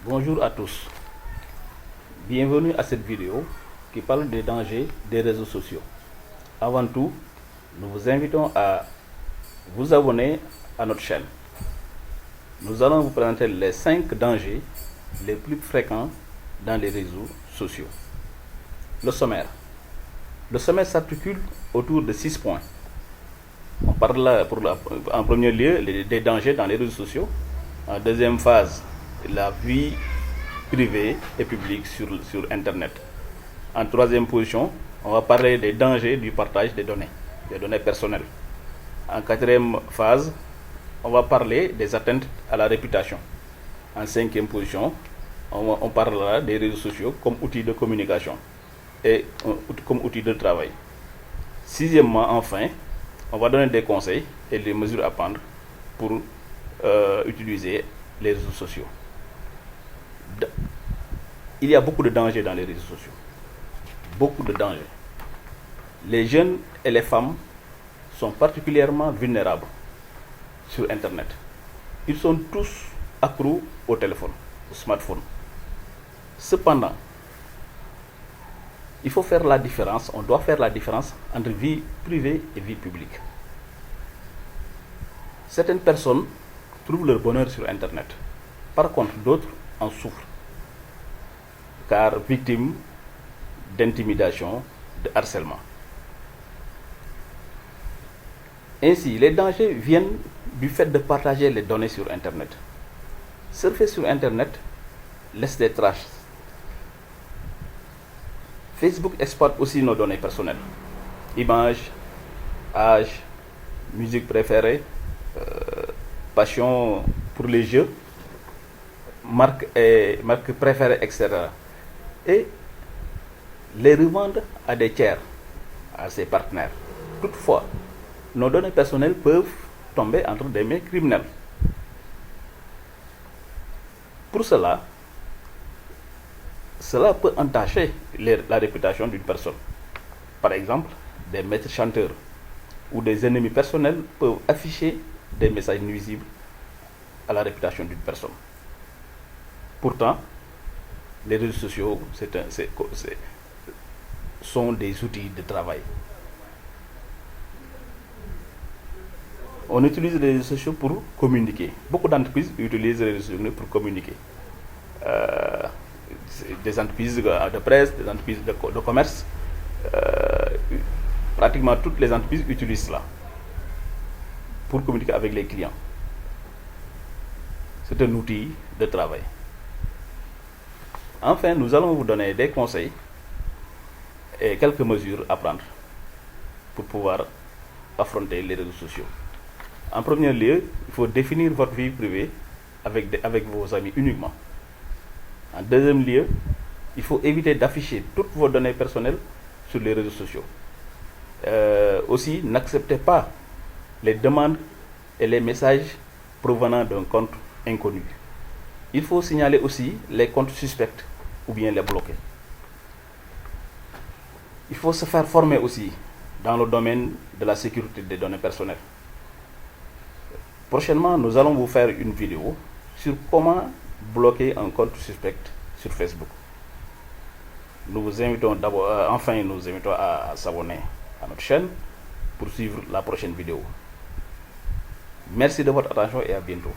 Bonjour à tous, bienvenue à cette vidéo qui parle des dangers des réseaux sociaux. Avant tout, nous vous invitons à vous abonner à notre chaîne. Nous allons vous présenter les 5 dangers les plus fréquents dans les réseaux sociaux. Le sommaire. Le sommaire s'articule autour de 6 points. On parle là en premier lieu des dangers dans les réseaux sociaux. En deuxième phase, la vie privée et publique sur Internet. En troisième position, on va parler des dangers du partage des données personnelles. En quatrième phase, on va parler des atteintes à la réputation. En cinquième position, on parlera des réseaux sociaux comme outils de communication et comme outils de travail. Sixièmement, enfin, on va donner des conseils et des mesures à prendre pour utiliser les réseaux sociaux. Il y a beaucoup de dangers dans les réseaux sociaux. Beaucoup de dangers. Les jeunes et les femmes sont particulièrement vulnérables sur Internet. Ils sont tous accros au téléphone, au smartphone. Cependant, il faut faire la différence, on doit faire la différence entre vie privée et vie publique. Certaines personnes trouvent leur bonheur sur Internet. Par contre, d'autres en souffrent, car victimes d'intimidation, de harcèlement. Ainsi, les dangers viennent du fait de partager les données sur Internet. Surfer sur Internet laisse des traces. Facebook exploite aussi nos données personnelles. Images, âge, musique préférée, passion pour les jeux, marques préférées, etc. Et les revendent à des tiers, à ses partenaires. Toutefois, nos données personnelles peuvent tomber entre des mains criminelles. Pour cela peut entacher la réputation d'une personne. Par exemple, des maîtres chanteurs ou des ennemis personnels peuvent afficher des messages nuisibles à la réputation d'une personne. Pourtant, les réseaux sociaux sont des outils de travail. On utilise les réseaux sociaux pour communiquer. Beaucoup d'entreprises utilisent les réseaux sociaux pour communiquer. Des entreprises de presse, des entreprises de commerce, pratiquement toutes les entreprises utilisent cela pour communiquer avec les clients. C'est un outil de travail. Enfin, nous allons vous donner des conseils et quelques mesures à prendre pour pouvoir affronter les réseaux sociaux. En premier lieu, il faut définir votre vie privée avec vos amis uniquement. En deuxième lieu, il faut éviter d'afficher toutes vos données personnelles sur les réseaux sociaux. Aussi, n'acceptez pas les demandes et les messages provenant d'un compte inconnu. Il faut signaler aussi les comptes suspects ou bien les bloquer. Il faut se faire former aussi dans le domaine de la sécurité des données personnelles. Prochainement, nous allons vous faire une vidéo sur comment bloquer un compte suspect sur Facebook. Nous vous invitons à s'abonner à notre chaîne pour suivre la prochaine vidéo. Merci de votre attention et à bientôt.